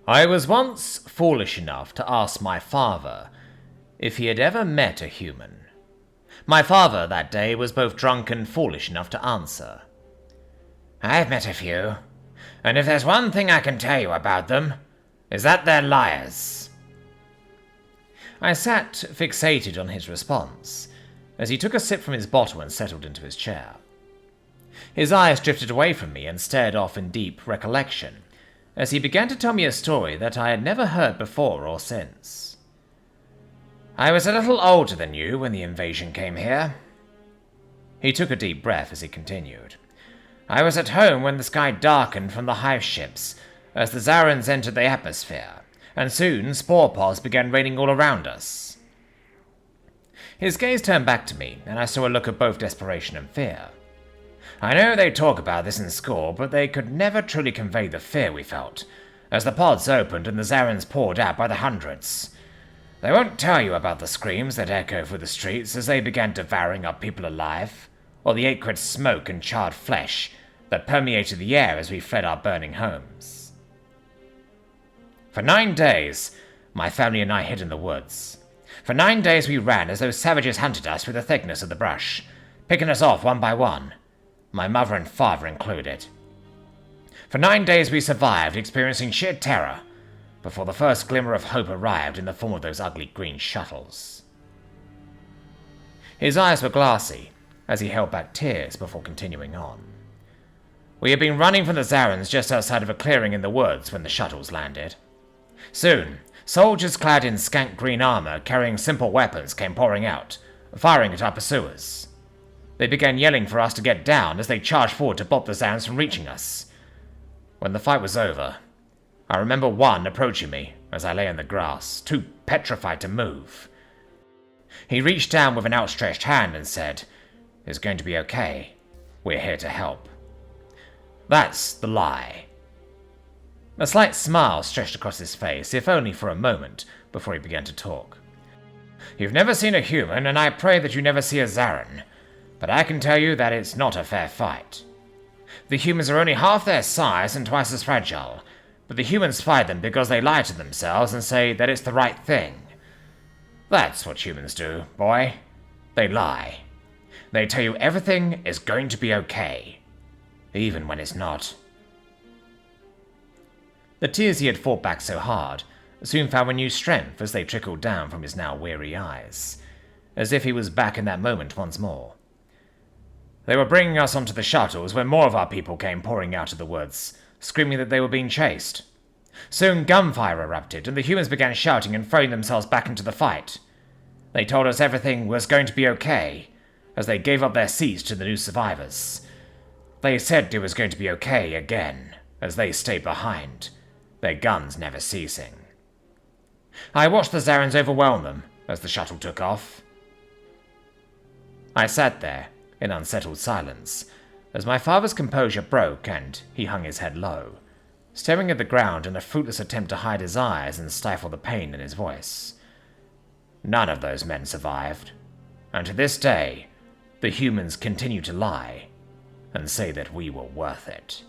I was once foolish enough to ask my father if he had ever met a human. My father that day was both drunk and foolish enough to answer. I've met a few, and if there's one thing I can tell you about them, is that they're liars. I sat fixated on his response, as he took a sip from his bottle and settled into his chair. His eyes drifted away from me and stared off in deep recollection, as he began to tell me a story that I had never heard before or since. I was a little older than you when the invasion came here. He took a deep breath as he continued. I was at home when the sky darkened from the hive ships as the Zarans entered the atmosphere, and soon spore pods began raining all around us. His gaze turned back to me, and I saw a look of both desperation and fear. I know they talk about this in school, but they could never truly convey the fear we felt, as the pods opened and the Zarans poured out by the hundreds. They won't tell you about the screams that echoed through the streets as they began devouring our people alive, or the acrid smoke and charred flesh that permeated the air as we fled our burning homes. For 9 days, my family and I hid in the woods. For 9 days we ran as those savages hunted us through the thickness of the brush, picking us off one by one, my mother and father included. For 9 days we survived, experiencing sheer terror, before the first glimmer of hope arrived in the form of those ugly green shuttles. His eyes were glassy, as he held back tears before continuing on. We had been running from the Zarans just outside of a clearing in the woods when the shuttles landed. Soon, soldiers clad in scant green armor carrying simple weapons came pouring out, firing at our pursuers. They began yelling for us to get down as they charged forward to block the Zarans from reaching us. When the fight was over, I remember one approaching me as I lay in the grass, too petrified to move. He reached down with an outstretched hand and said, "It's going to be okay. We're here to help." That's the lie. A slight smile stretched across his face, if only for a moment, before he began to talk. You've never seen a human, and I pray that you never see a Zaran, but I can tell you that it's not a fair fight. The humans are only half their size and twice as fragile, but the humans fight them because they lie to themselves and say that it's the right thing. That's what humans do, boy. They lie. They tell you everything is going to be okay, even when it's not. The tears he had fought back so hard soon found renewed strength as they trickled down from his now weary eyes, as if he was back in that moment once more. They were bringing us onto the shuttles when more of our people came pouring out of the woods, screaming that they were being chased. Soon gunfire erupted, and the humans began shouting and throwing themselves back into the fight. They told us everything was going to be okay, as they gave up their seats to the new survivors. They said it was going to be okay again, as they stayed behind, their guns never ceasing. I watched the Zarans overwhelm them as the shuttle took off. I sat there in unsettled silence as my father's composure broke and he hung his head low, staring at the ground in a fruitless attempt to hide his eyes and stifle the pain in his voice. None of those men survived, and to this day, the humans continue to lie and say that we were worth it.